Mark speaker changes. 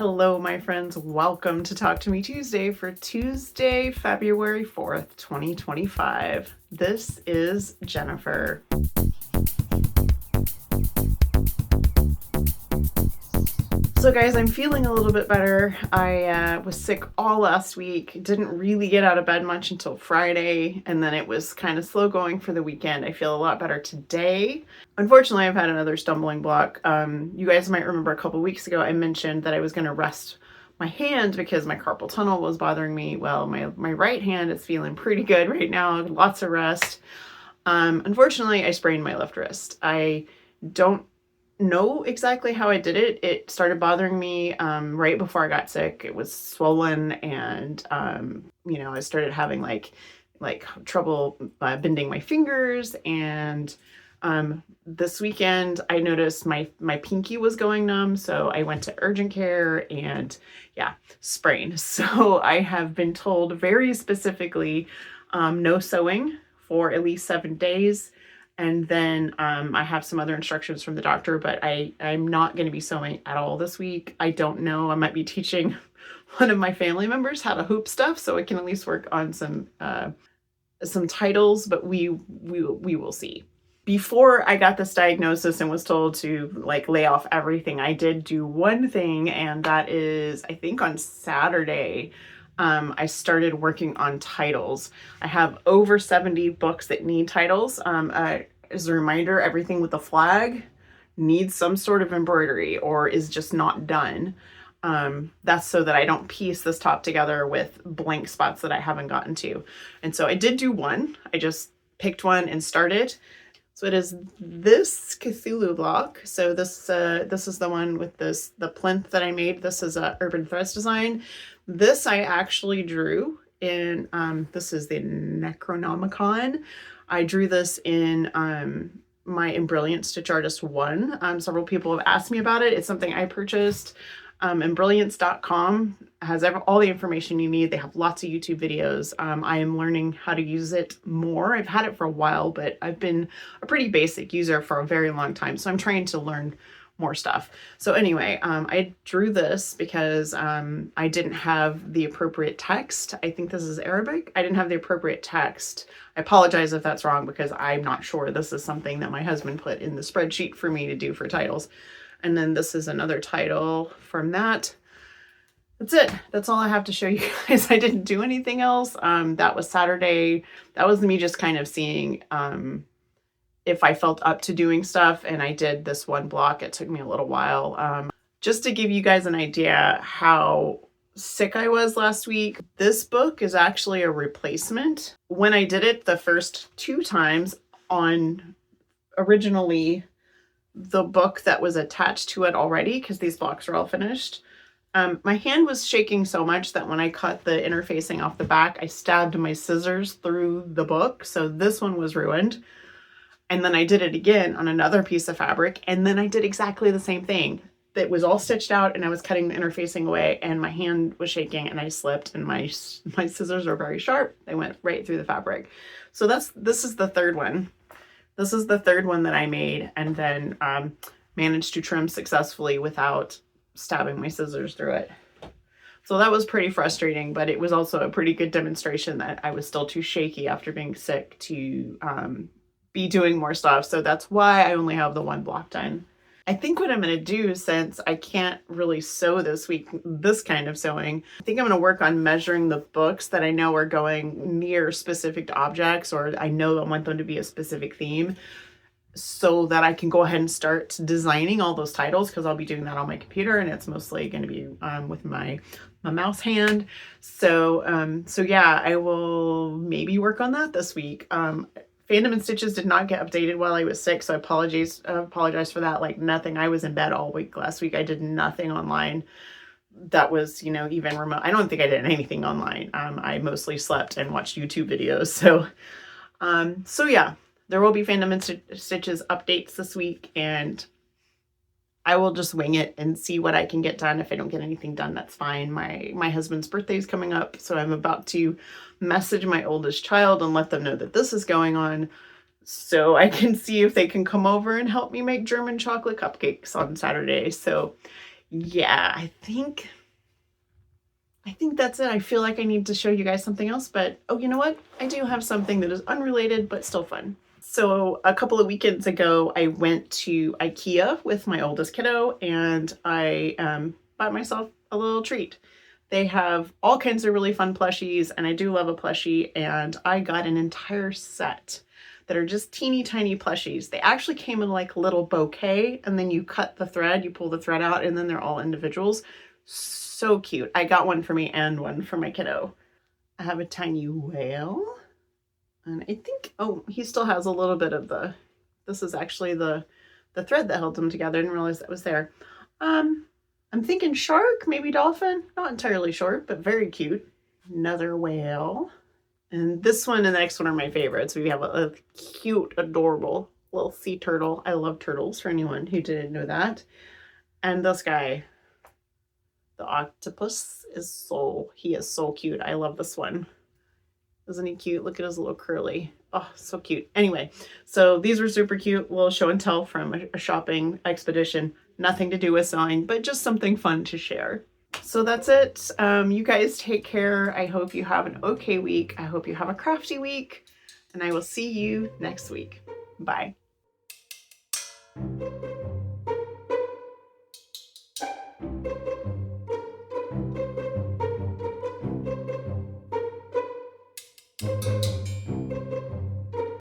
Speaker 1: Hello, my friends. Welcome to Talk to Me Tuesday for Tuesday, February 4th, 2025. This is Jennifer. So guys, I'm feeling a little bit better. I was sick all last week, didn't really get out of bed much until Friday, and then it was kind of slow going for the weekend. I feel a lot better today. Unfortunately, I've had another stumbling block. You guys might remember a couple weeks ago I mentioned that I was going to rest my hand because my carpal tunnel was bothering me. Well, my right hand is feeling pretty good right now, lots of rest. Unfortunately, I sprained my left wrist. I don't know exactly how I did it. It started bothering me right before I got sick. It was swollen, and I started having like trouble bending my fingers. And this weekend I noticed my pinky was going numb, so I went to urgent care and sprain. So I have been told very specifically no sewing for at least 7 days. And then I have some other instructions from the doctor, but I'm not going to be sewing at all this week. I don't know. I might be teaching one of my family members how to hoop stuff, so I can at least work on some titles, but we will see. Before I got this diagnosis and was told to lay off everything, I did do one thing, and that is, I think on Saturday, I started working on titles. I have over 70 books that need titles. As a reminder, everything with the flag needs some sort of embroidery or is just not done. That's so that I don't piece this top together with blank spots that I haven't gotten to. And so I did do one. I just picked one and started. So it is this Cthulhu block. So this is the one with the plinth that I made. This is a Urban Threads design. This I actually drew in, this is the Necronomicon. I drew this in my Embrilliant Stitch Artist 1. Several people have asked me about it. It's something I purchased. Embrilliance.com has all the information you need. They have lots of YouTube videos. I am learning how to use it more. I've had it for a while, but I've been a pretty basic user for a very long time. So I'm trying to learn more stuff. So anyway, I drew this because I didn't have the appropriate text. I think this is Arabic. I didn't have the appropriate text. I apologize if that's wrong because I'm not sure. This is something that my husband put in the spreadsheet for me to do for titles. And then this is another title from that. That's it. That's all I have to show you guys. I didn't do anything else. That was Saturday. That was me just kind of seeing if I felt up to doing stuff, and I did this one block. It took me a little while. Just to give you guys an idea how sick I was last week, this book is actually a replacement. When I did it the first 2 times on originally the book that was attached to it already, because these blocks are all finished, my hand was shaking so much that when I cut the interfacing off the back, I stabbed my scissors through the book. So this one was ruined. And then I did it again on another piece of fabric, and then I did exactly the same thing. It was all stitched out, and I was cutting the interfacing away, and my hand was shaking, and I slipped, and my scissors are very sharp. They went right through the fabric. So this is the third one. This is the third one that I made, and then managed to trim successfully without stabbing my scissors through it. So that was pretty frustrating, but it was also a pretty good demonstration that I was still too shaky after being sick to be doing more stuff. So that's why I only have the one block done. I think what I'm going to do, since I can't really sew this week, this kind of sewing, I think I'm going to work on measuring the books that I know are going near specific objects, or I know I want them to be a specific theme, so that I can go ahead and start designing all those titles, because I'll be doing that on my computer, and it's mostly going to be with my mouse hand. So yeah, I will maybe work on that this week. Fandom and Stitches did not get updated while I was sick, so I apologize for that. Like nothing. I was in bed all week last week. I did nothing online that was, even remote. I don't think I did anything online. I mostly slept and watched YouTube videos. So yeah, there will be Fandom and Stitches updates this week, and I will just wing it and see what I can get done. If I don't get anything done, that's fine. My husband's birthday is coming up, so I'm about to message my oldest child and let them know that this is going on, so I can see if they can come over and help me make German chocolate cupcakes on Saturday. So yeah, I think that's it. I feel like I need to show you guys something else, but oh, you know what? I do have something that is unrelated but still fun. So a couple of weekends ago, I went to IKEA with my oldest kiddo, and I bought myself a little treat. They have all kinds of really fun plushies, and I do love a plushie, and I got an entire set that are just teeny tiny plushies. They actually came in like a little bouquet, and then you cut the thread, you pull the thread out, and then they're all individuals. So cute. I got one for me and one for my kiddo. I have a tiny whale. And I think, oh, he still has a little bit of this is actually the thread that held them together. I didn't realize that was there. I'm thinking shark, maybe dolphin. Not entirely sure, but very cute. Another whale. And this one and the next one are my favorites. We have a cute, adorable little sea turtle. I love turtles, for anyone who didn't know that. And this guy, the octopus, he is so cute. I love this one. Isn't he cute? Look at his little curly. Oh, so cute. Anyway, so these were super cute. Little show and tell from a shopping expedition. Nothing to do with sewing, but just something fun to share. So that's it. You guys take care. I hope you have an okay week. I hope you have a crafty week. And I will see you next week. Bye.